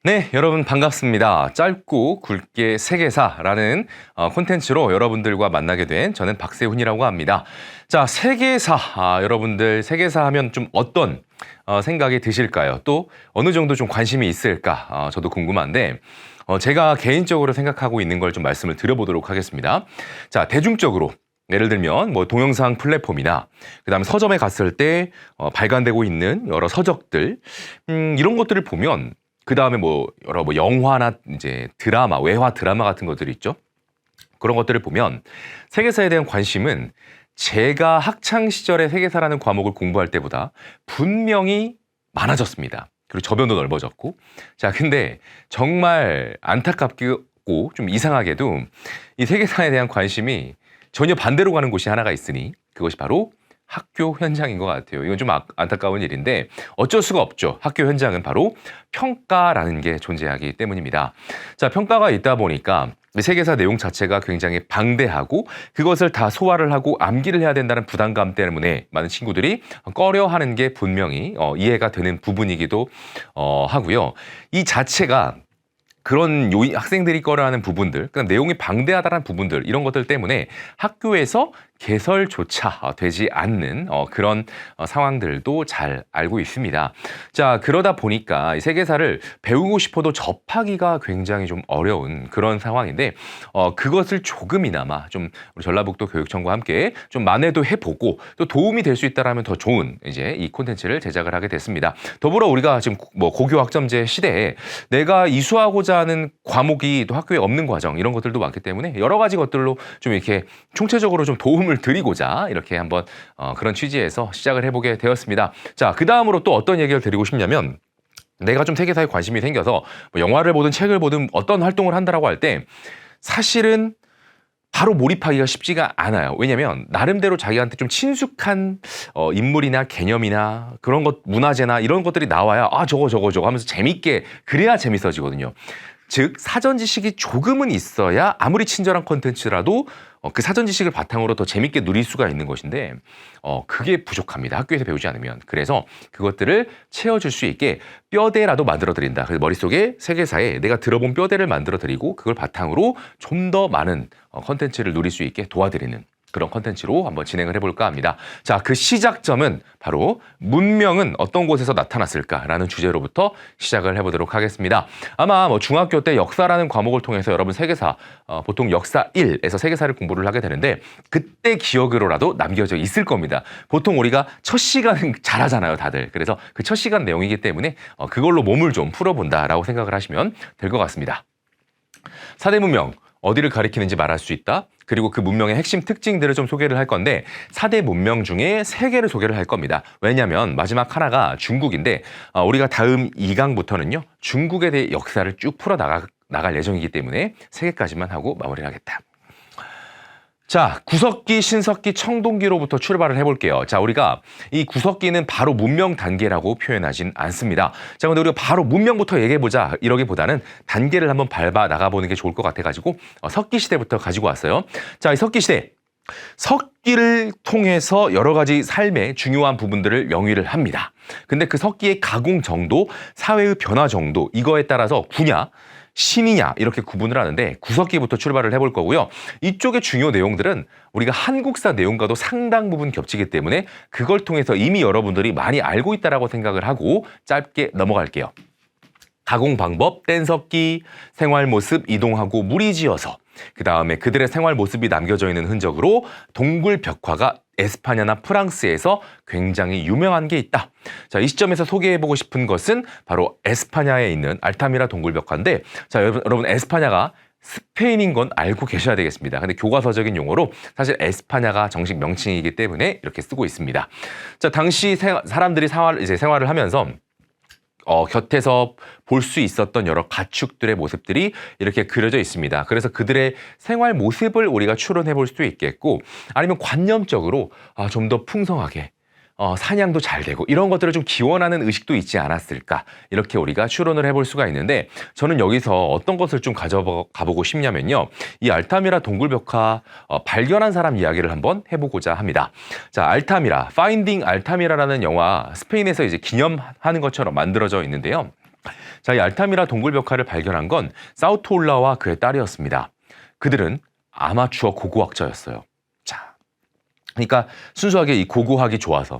네, 여러분 반갑습니다. 짧고 굵게 세계사라는 콘텐츠로 여러분들과 만나게 된 저는 박세훈이라고 합니다. 자, 세계사, 여러분들 세계사 하면 좀 어떤 생각이 드실까요? 또 어느 정도 좀 관심이 있을까? 저도 궁금한데 제가 개인적으로 생각하고 있는 걸 좀 말씀을 드려보도록 하겠습니다. 자, 대중적으로 예를 들면 뭐 동영상 플랫폼이나 그다음에 서점에 갔을 때 발간되고 있는 여러 서적들 이런 것들을 보면 그다음에 뭐 여러 뭐 영화나 이제 드라마, 외화 드라마 같은 것들이 있죠. 그런 것들을 보면 세계사에 대한 관심은 제가 학창 시절에 세계사라는 과목을 공부할 때보다 분명히 많아졌습니다. 그리고 저변도 넓어졌고. 자, 근데 정말 안타깝고 좀 이상하게도 이 세계사에 대한 관심이 전혀 반대로 가는 곳이 하나가 있으니 그것이 바로 학교 현장인 것 같아요. 이건 좀 안타까운 일인데 어쩔 수가 없죠. 학교 현장은 바로 평가라는 게 존재하기 때문입니다. 자, 평가가 있다 보니까 세계사 내용 자체가 굉장히 방대하고 그것을 다 소화를 하고 암기를 해야 된다는 부담감 때문에 많은 친구들이 꺼려하는 게 분명히 이해가 되는 부분이기도 하고요. 이 자체가 그런 학생들이 꺼려하는 부분들, 그다음 내용이 방대하다는 부분들 이런 것들 때문에 학교에서 개설조차 되지 않는 그런 상황들도 잘 알고 있습니다. 자, 그러다 보니까 이 세계사를 배우고 싶어도 접하기가 굉장히 좀 어려운 그런 상황인데 그것을 조금이나마 좀 우리 전라북도 교육청과 함께 좀 만회도 해보고 또 도움이 될 수 있다라면 더 좋은 이제 이 콘텐츠를 제작을 하게 됐습니다. 더불어 우리가 지금 뭐 고교 학점제 시대에 내가 이수하고자 하는 과목이 또 학교에 없는 과정 이런 것들도 많기 때문에 여러 가지 것들로 좀 이렇게 총체적으로 좀 도움을 드리고자 이렇게 한번 그런 취지에서 시작을 해보게 되었습니다. 자, 그 다음으로 또 어떤 얘기를 드리고 싶냐면 내가 좀 세계사에 관심이 생겨서 뭐 영화를 보든 책을 보든 어떤 활동을 한다라고 할 때 사실은 바로 몰입하기가 쉽지가 않아요. 왜냐면 나름대로 자기한테 좀 친숙한 인물이나 개념이나 그런 것, 문화재나 이런 것들이 나와야 저거 하면서 재밌게 그래야 재밌어지거든요. 즉 사전 지식이 조금은 있어야 아무리 친절한 콘텐츠라도 그 사전 지식을 바탕으로 더 재밌게 누릴 수가 있는 것인데 그게 부족합니다. 학교에서 배우지 않으면. 그래서 그것들을 채워줄 수 있게 뼈대라도 만들어 드린다. 그래서 머릿속에 세계사에 내가 들어본 뼈대를 만들어 드리고 그걸 바탕으로 좀 더 많은 콘텐츠를 누릴 수 있게 도와드리는 그런 콘텐츠로 한번 진행을 해볼까 합니다. 자, 그 시작점은 바로 문명은 어떤 곳에서 나타났을까라는 주제로부터 시작을 해보도록 하겠습니다. 아마 뭐 중학교 때 역사라는 과목을 통해서 여러분 세계사, 보통 역사 1에서 세계사를 공부를 하게 되는데 그때 기억으로라도 남겨져 있을 겁니다. 보통 우리가 첫 시간은 잘하잖아요, 다들. 그래서 그 첫 시간 내용이기 때문에 그걸로 몸을 좀 풀어본다라고 생각을 하시면 될 것 같습니다. 4대 문명. 어디를 가리키는지 말할 수 있다. 그리고 그 문명의 핵심 특징들을 좀 소개를 할 건데 4대 문명 중에 3개를 소개를 할 겁니다. 왜냐하면 마지막 하나가 중국인데 우리가 다음 2강부터는요. 중국에 대해 역사를 쭉 풀어 나갈 예정이기 때문에 3개까지만 하고 마무리를 하겠다. 자, 구석기, 신석기, 청동기로부터 출발을 해볼게요. 자, 우리가 이 구석기는 바로 문명 단계라고 표현하진 않습니다. 자, 근데 우리가 바로 문명부터 얘기해보자 이러기보다는 단계를 한번 밟아 나가보는 게 좋을 것 같아가지고 석기 시대부터 가지고 왔어요. 자, 이 석기 시대. 석기를 통해서 여러 가지 삶의 중요한 부분들을 명의를 합니다. 근데 그 석기의 가공 정도, 사회의 변화 정도 이거에 따라서 구냐, 신이냐 이렇게 구분을 하는데 구석기부터 출발을 해볼 거고요. 이쪽의 중요 내용들은 우리가 한국사 내용과도 상당 부분 겹치기 때문에 그걸 통해서 이미 여러분들이 많이 알고 있다라고 생각을 하고 짧게 넘어갈게요. 가공 방법, 뗀석기, 생활 모습 이동하고 무리지어서 그 다음에 그들의 생활 모습이 남겨져 있는 흔적으로 동굴 벽화가 에스파냐나 프랑스에서 굉장히 유명한 게 있다. 자, 이 시점에서 소개해보고 싶은 것은 바로 에스파냐에 있는 알타미라 동굴 벽화인데 자, 여러분 에스파냐가 스페인인 건 알고 계셔야 되겠습니다. 근데 교과서적인 용어로 사실 에스파냐가 정식 명칭이기 때문에 이렇게 쓰고 있습니다. 자, 당시 사람들이 생활을 하면서 곁에서 볼 수 있었던 여러 가축들의 모습들이 이렇게 그려져 있습니다. 그래서 그들의 생활 모습을 우리가 추론해 볼 수도 있겠고 아니면 관념적으로 좀 더 풍성하게 사냥도 잘 되고 이런 것들을 좀 기원하는 의식도 있지 않았을까 이렇게 우리가 추론을 해볼 수가 있는데 저는 여기서 어떤 것을 좀 가져가보고 싶냐면요. 이 알타미라 동굴벽화 발견한 사람 이야기를 한번 해보고자 합니다. 자, 알타미라, Finding 알타미라라는 영화 스페인에서 이제 기념하는 것처럼 만들어져 있는데요. 자, 이 알타미라 동굴벽화를 발견한 건 사우토올라와 그의 딸이었습니다. 그들은 아마추어 고고학자였어요. 자, 그러니까 순수하게 이 고고학이 좋아서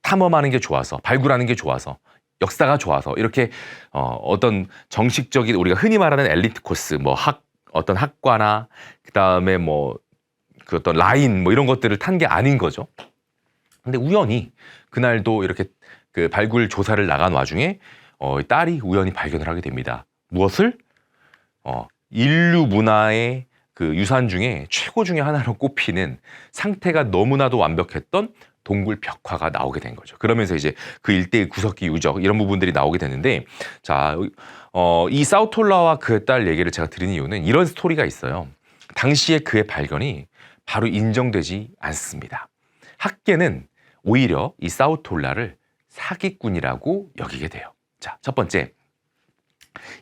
탐험하는 게 좋아서 발굴하는 게 좋아서 역사가 좋아서 이렇게 어떤 정식적인 우리가 흔히 말하는 엘리트 코스 뭐 어떤 학과나 그다음에 뭐 그 어떤 라인 뭐 이런 것들을 탄 게 아닌 거죠. 근데 우연히 그날도 이렇게 그 발굴 조사를 나간 와중에 딸이 우연히 발견을 하게 됩니다. 무엇을? 인류 문화의 그 유산 중에 최고 중에 하나로 꼽히는 상태가 너무나도 완벽했던 동굴 벽화가 나오게 된 거죠. 그러면서 이제 그 일대의 구석기 유적 이런 부분들이 나오게 되는데, 자, 이 사우톨라와 그의 딸 얘기를 제가 드린 이유는 이런 스토리가 있어요. 당시에 그의 발견이 바로 인정되지 않습니다. 학계는 오히려 이 사우톨라를 사기꾼이라고 여기게 돼요. 자, 첫 번째,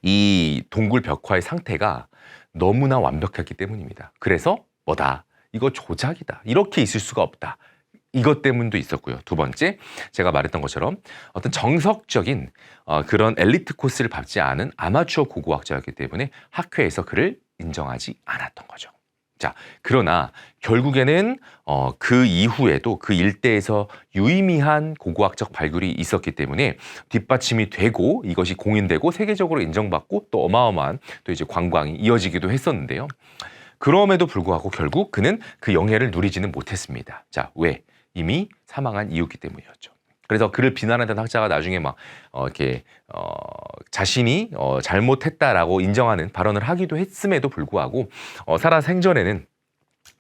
이 동굴 벽화의 상태가 너무나 완벽했기 때문입니다. 그래서 뭐다? 이거 조작이다. 이렇게 있을 수가 없다. 이것 때문도 있었고요. 두 번째, 제가 말했던 것처럼 어떤 정석적인 그런 엘리트 코스를 밟지 않은 아마추어 고고학자였기 때문에 학회에서 그를 인정하지 않았던 거죠. 자, 그러나 결국에는 그 이후에도 그 일대에서 유의미한 고고학적 발굴이 있었기 때문에 뒷받침이 되고 이것이 공인되고 세계적으로 인정받고 또 어마어마한 또 이제 관광이 이어지기도 했었는데요. 그럼에도 불구하고 결국 그는 그 영예를 누리지는 못했습니다. 자, 왜? 이미 사망한 이유기 때문이었죠. 그래서 그를 비난하던 학자가 나중에 막 이렇게 자신이 잘못했다라고 인정하는 발언을 하기도 했음에도 불구하고 살아 생전에는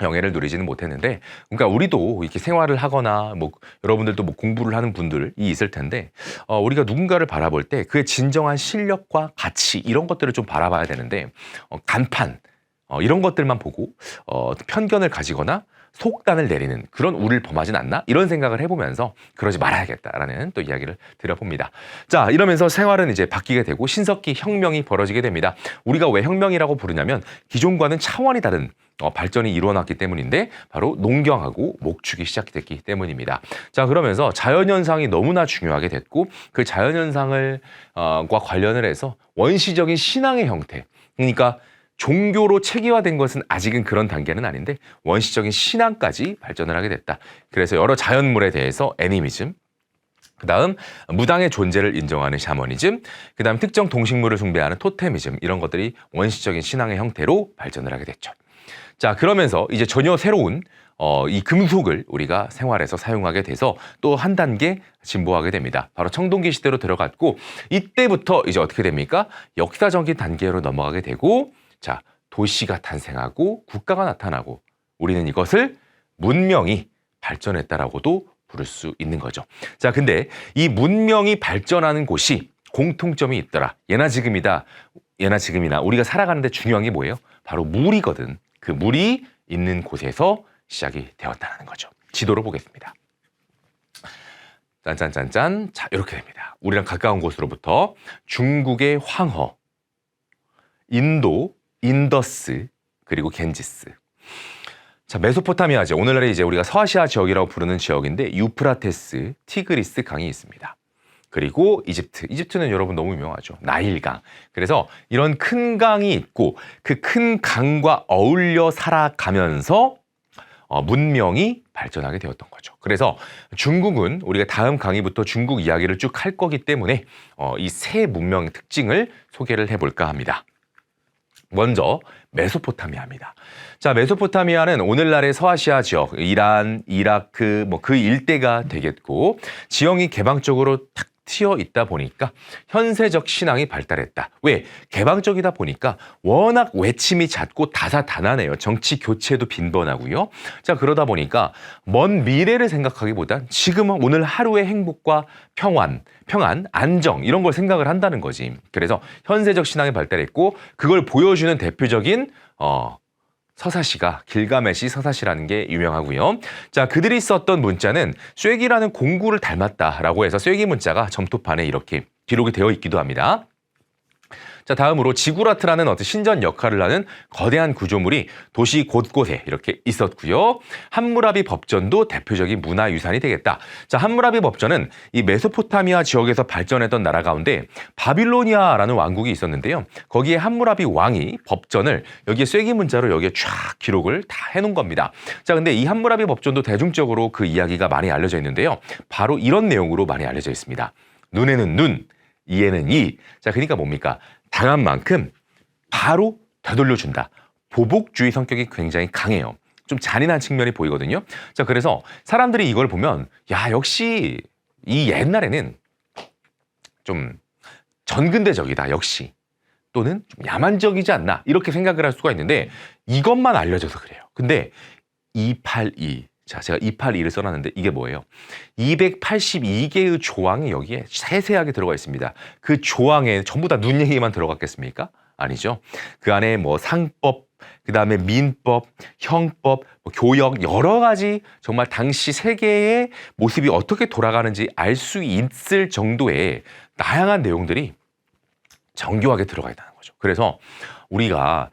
영예를 누리지는 못했는데, 그러니까 우리도 이렇게 생활을 하거나 뭐 여러분들도 뭐 공부를 하는 분들이 있을 텐데 우리가 누군가를 바라볼 때 그의 진정한 실력과 가치 이런 것들을 좀 바라봐야 되는데 간판 이런 것들만 보고 편견을 가지거나 속단을 내리는 그런 우를 범하진 않나? 이런 생각을 해보면서 그러지 말아야겠다라는 또 이야기를 드려봅니다. 자, 이러면서 생활은 이제 바뀌게 되고 신석기 혁명이 벌어지게 됩니다. 우리가 왜 혁명이라고 부르냐면 기존과는 차원이 다른 발전이 일어났기 때문인데 바로 농경하고 목축이 시작됐기 때문입니다. 자, 그러면서 자연현상이 너무나 중요하게 됐고 그 자연현상을 과 관련을 해서 원시적인 신앙의 형태, 그러니까 종교로 체계화된 것은 아직은 그런 단계는 아닌데 원시적인 신앙까지 발전을 하게 됐다. 그래서 여러 자연물에 대해서 애니미즘, 그 다음 무당의 존재를 인정하는 샤머니즘, 그 다음 특정 동식물을 숭배하는 토테미즘, 이런 것들이 원시적인 신앙의 형태로 발전을 하게 됐죠. 자, 그러면서 이제 전혀 새로운 이 금속을 우리가 생활에서 사용하게 돼서 또 한 단계 진보하게 됩니다. 바로 청동기 시대로 들어갔고 이때부터 이제 어떻게 됩니까? 역사적인 단계로 넘어가게 되고, 자, 도시가 탄생하고 국가가 나타나고 우리는 이것을 문명이 발전했다라고도 부를 수 있는 거죠. 자, 근데 이 문명이 발전하는 곳이 공통점이 있더라. 예나 지금이나 우리가 살아가는데 중요한 게 뭐예요? 바로 물이거든. 그 물이 있는 곳에서 시작이 되었다는 거죠. 지도로 보겠습니다. 짠짠짠짠. 자, 이렇게 됩니다. 우리랑 가까운 곳으로부터 중국의 황허, 인도, 인더스, 그리고 겐지스. 자, 메소포타미아죠. 오늘날에 이제 우리가 서아시아 지역이라고 부르는 지역인데 유프라테스, 티그리스 강이 있습니다. 그리고 이집트는 여러분 너무 유명하죠. 나일강. 그래서 이런 큰 강이 있고 그 큰 강과 어울려 살아가면서 문명이 발전하게 되었던 거죠. 그래서 중국은 우리가 다음 강의부터 중국 이야기를 쭉 할 거기 때문에 이 세 문명의 특징을 소개를 해볼까 합니다. 먼저 메소포타미아입니다. 자, 메소포타미아는 오늘날의 서아시아 지역, 이란, 이라크 뭐 그 일대가 되겠고 지형이 개방적으로 탁 튀어 있다 보니까 현세적 신앙이 발달했다. 왜? 개방적이다 보니까 워낙 외침이 잦고 다사다난해요. 정치 교체도 빈번하고요. 자, 그러다 보니까 먼 미래를 생각하기보단 지금 오늘 하루의 행복과 평안, 안정 이런 걸 생각을 한다는 거지. 그래서 현세적 신앙이 발달했고 그걸 보여주는 대표적인 서사시가 길가메시 서사시라는 게 유명하고요. 자, 그들이 썼던 문자는 쐐기라는 공구를 닮았다라고 해서 쐐기 문자가 점토판에 이렇게 기록이 되어 있기도 합니다. 자, 다음으로 지구라트라는 어떤 신전 역할을 하는 거대한 구조물이 도시 곳곳에 이렇게 있었고요. 함무라비 법전도 대표적인 문화유산이 되겠다. 자, 함무라비 법전은 이 메소포타미아 지역에서 발전했던 나라 가운데 바빌로니아라는 왕국이 있었는데요. 거기에 함무라비 왕이 법전을 여기에 쐐기 문자로 여기에 쫙 기록을 다 해놓은 겁니다. 자, 근데 이 함무라비 법전도 대중적으로 그 이야기가 많이 알려져 있는데요. 바로 이런 내용으로 많이 알려져 있습니다. 눈에는 눈, 이에는 이. 자, 그러니까 뭡니까? 당한 만큼 바로 되돌려준다. 보복주의 성격이 굉장히 강해요. 좀 잔인한 측면이 보이거든요. 자, 그래서 사람들이 이걸 보면 야, 역시 이 옛날에는 좀 전근대적이다. 역시. 또는 좀 야만적이지 않나. 이렇게 생각을 할 수가 있는데 이것만 알려져서 그래요. 근데 282. 자, 제가 282를 써놨는데 이게 뭐예요? 282개의 조항이 여기에 세세하게 들어가 있습니다. 그 조항에 전부 다 눈 얘기만 들어갔겠습니까? 아니죠. 그 안에 뭐 상법, 그 다음에 민법, 형법, 뭐 교역 여러 가지 정말 당시 세계의 모습이 어떻게 돌아가는지 알 수 있을 정도의 다양한 내용들이 정교하게 들어가 있다는 거죠. 그래서 우리가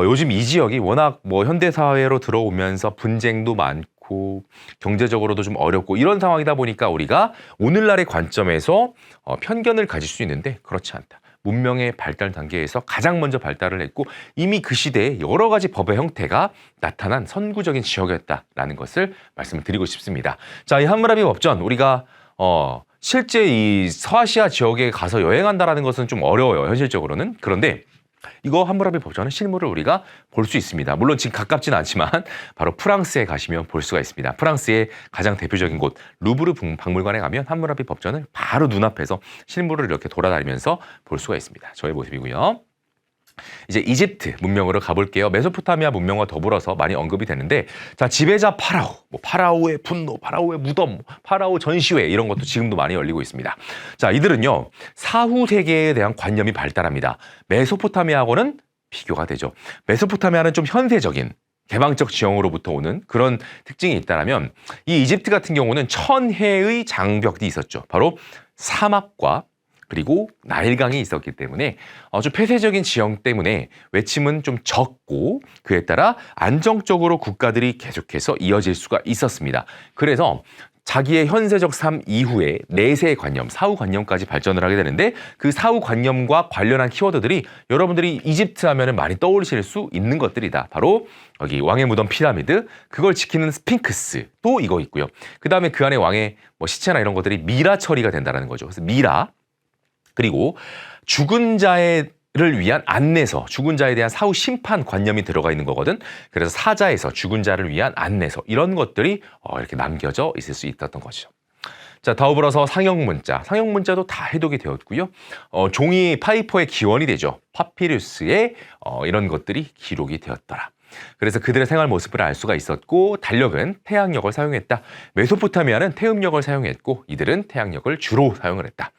요즘 이 지역이 워낙 뭐 현대사회로 들어오면서 분쟁도 많고 경제적으로도 좀 어렵고 이런 상황이다 보니까 우리가 오늘날의 관점에서 편견을 가질 수 있는데 그렇지 않다. 문명의 발달 단계에서 가장 먼저 발달을 했고 이미 그 시대에 여러 가지 법의 형태가 나타난 선구적인 지역이었다라는 것을 말씀을 드리고 싶습니다. 자, 이 함무라비 법전 우리가 실제 이 서아시아 지역에 가서 여행한다라는 것은 좀 어려워요. 현실적으로는. 그런데 이거 함무라비 법전은 실물을 우리가 볼 수 있습니다. 물론 지금 가깝지는 않지만 바로 프랑스에 가시면 볼 수가 있습니다. 프랑스의 가장 대표적인 곳 루브르 박물관에 가면 함무라비 법전을 바로 눈앞에서 실물을 이렇게 돌아다니면서 볼 수가 있습니다. 저의 모습이고요. 이제 이집트 문명으로 가볼게요. 메소포타미아 문명과 더불어서 많이 언급이 되는데 자, 지배자 파라오, 뭐 파라오의 분노, 파라오의 무덤, 파라오 전시회 이런 것도 지금도 많이 열리고 있습니다. 자, 이들은요 사후 세계에 대한 관념이 발달합니다. 메소포타미아하고는 비교가 되죠. 메소포타미아는 좀 현세적인 개방적 지형으로부터 오는 그런 특징이 있다면 이 이집트 같은 경우는 1000해의 장벽이 있었죠. 바로 사막과 그리고 나일강이 있었기 때문에 좀 폐쇄적인 지형 때문에 외침은 좀 적고 그에 따라 안정적으로 국가들이 계속해서 이어질 수가 있었습니다. 그래서 자기의 현세적 삶 이후에 내세 관념, 사후 관념까지 발전을 하게 되는데 그 사후 관념과 관련한 키워드들이 여러분들이 이집트 하면은 많이 떠올리실 수 있는 것들이다. 바로 여기 왕의 무덤 피라미드, 그걸 지키는 스핑크스 또 이거 있고요. 그 다음에 그 안에 왕의 뭐 시체나 이런 것들이 미라 처리가 된다는 거죠. 그래서 미라 그리고 죽은 자를 위한 안내서, 죽은 자에 대한 사후 심판 관념이 들어가 있는 거거든. 그래서 사자에서 죽은 자를 위한 안내서 이런 것들이 이렇게 남겨져 있을 수 있었던 거죠. 자, 더불어서 상형 문자도 다 해독이 되었고요. 종이 파이퍼의 기원이 되죠. 파피루스에 이런 것들이 기록이 되었더라. 그래서 그들의 생활 모습을 알 수가 있었고 달력은 태양력을 사용했다. 메소포타미아는 태음력을 사용했고 이들은 태양력을 주로 사용을 했다.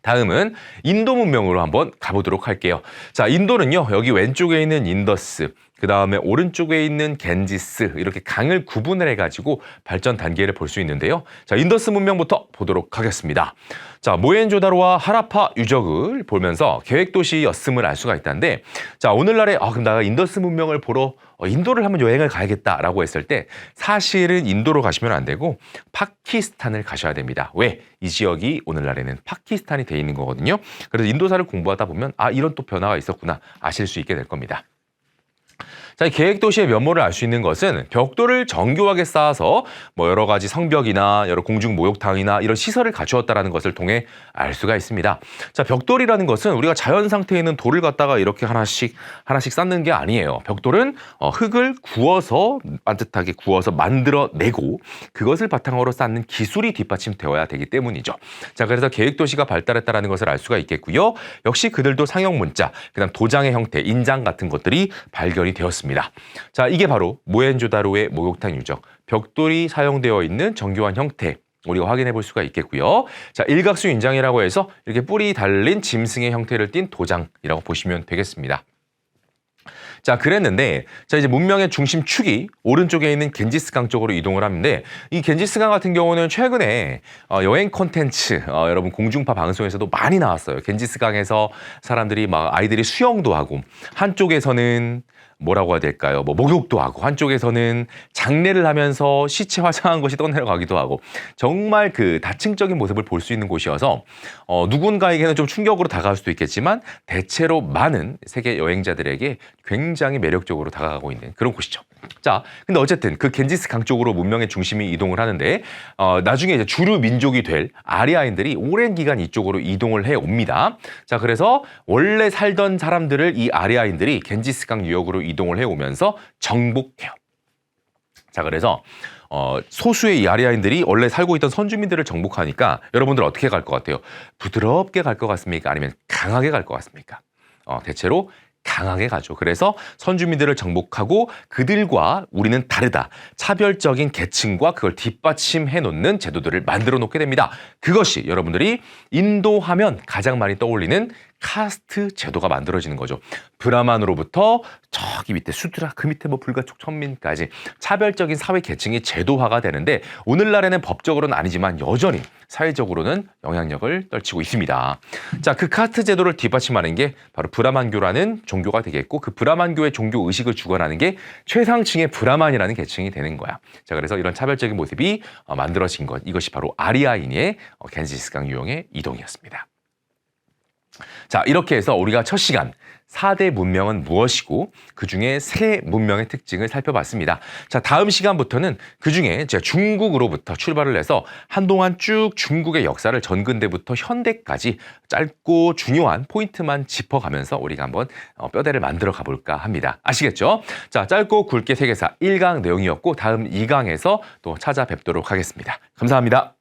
다음은 인도 문명으로 한번 가보도록 할게요. 자, 인도는요, 여기 왼쪽에 있는 인더스, 그 다음에 오른쪽에 있는 겐지스, 이렇게 강을 구분을 해가지고 발전 단계를 볼 수 있는데요. 자, 인더스 문명부터 보도록 하겠습니다. 자, 모헨조다로와 하라파 유적을 보면서 계획도시였음을 알 수가 있다는데, 자, 오늘날에, 그럼 내가 인더스 문명을 보러 인도를 한번 여행을 가야겠다라고 했을 때, 사실은 인도로 가시면 안 되고, 파키스탄을 가셔야 됩니다. 왜? 이 지역이 오늘날에는 파키스탄이 돼 있는 거거든요. 그래서 인도사를 공부하다 보면, 이런 또 변화가 있었구나, 아실 수 있게 될 겁니다. 자, 이 계획도시의 면모를 알 수 있는 것은 벽돌을 정교하게 쌓아서 뭐 여러 가지 성벽이나 여러 공중 목욕탕이나 이런 시설을 갖추었다는 것을 통해 알 수가 있습니다. 자, 벽돌이라는 것은 우리가 자연 상태에 있는 돌을 갖다가 이렇게 하나씩 쌓는 게 아니에요. 벽돌은 흙을 구워서 반듯하게 구워서 만들어내고 그것을 바탕으로 쌓는 기술이 뒷받침되어야 되기 때문이죠. 자, 그래서 계획도시가 발달했다는 것을 알 수가 있겠고요. 역시 그들도 상형 문자, 그다음 도장의 형태, 인장 같은 것들이 발견이 되었습니다. 자, 이게 바로 모헨조다로의 목욕탕 유적, 벽돌이 사용되어 있는 정교한 형태 우리가 확인해 볼 수가 있겠고요. 자, 일각수 인장이라고 해서 이렇게 뿔이 달린 짐승의 형태를 띤 도장이라고 보시면 되겠습니다. 자, 그랬는데, 자, 이제 문명의 중심축이 오른쪽에 있는 겐지스강 쪽으로 이동을 하는데, 이 겐지스강 같은 경우는 최근에 여행 콘텐츠, 여러분 공중파 방송에서도 많이 나왔어요. 겐지스강에서 사람들이 막 아이들이 수영도 하고, 한쪽에서는 뭐라고 해야 될까요? 뭐 목욕도 하고, 한쪽에서는 장례를 하면서 시체 화장한 것이 떠내려가기도 하고, 정말 그 다층적인 모습을 볼 수 있는 곳이어서 누군가에게는 좀 충격으로 다가갈 수도 있겠지만 대체로 많은 세계 여행자들에게 굉장히 매력적으로 다가가고 있는 그런 곳이죠. 자, 근데 어쨌든 그 겐지스 강 쪽으로 문명의 중심이 이동을 하는데 나중에 이제 주류 민족이 될 아리아인들이 오랜 기간 이쪽으로 이동을 해 옵니다. 자, 그래서 원래 살던 사람들을 이 아리아인들이 겐지스 강 유역으로 이동을 해 오면서 정복해요. 자, 그래서 소수의 이 아리아인들이 원래 살고 있던 선주민들을 정복하니까 여러분들 어떻게 갈 것 같아요? 부드럽게 갈 것 같습니까? 아니면 강하게 갈 것 같습니까? 대체로 강하게 가죠. 그래서 선주민들을 정복하고 그들과 우리는 다르다. 차별적인 계층과 그걸 뒷받침해 놓는 제도들을 만들어 놓게 됩니다. 그것이 여러분들이 인도하면 가장 많이 떠올리는 카스트 제도가 만들어지는 거죠. 브라만으로부터 저기 밑에 수드라, 그 밑에 뭐 불가촉 천민까지 차별적인 사회 계층이 제도화가 되는데 오늘날에는 법적으로는 아니지만 여전히 사회적으로는 영향력을 떨치고 있습니다. 자, 그 카스트 제도를 뒷받침하는 게 바로 브라만교라는 종교가 되겠고 그 브라만교의 종교 의식을 주관하는 게 최상층의 브라만이라는 계층이 되는 거야. 자, 그래서 이런 차별적인 모습이 만들어진 것, 이것이 바로 아리아인의 겐지스강 유형의 이동이었습니다. 자, 이렇게 해서 우리가 첫 시간 4대 문명은 무엇이고 그중에 세 문명의 특징을 살펴봤습니다. 자, 다음 시간부터는 그중에 제가 중국으로부터 출발을 해서 한동안 쭉 중국의 역사를 전근대부터 현대까지 짧고 중요한 포인트만 짚어가면서 우리가 한번 뼈대를 만들어 가볼까 합니다. 아시겠죠? 자, 짧고 굵게 세계사 1강 내용이었고 다음 2강에서 또 찾아뵙도록 하겠습니다. 감사합니다.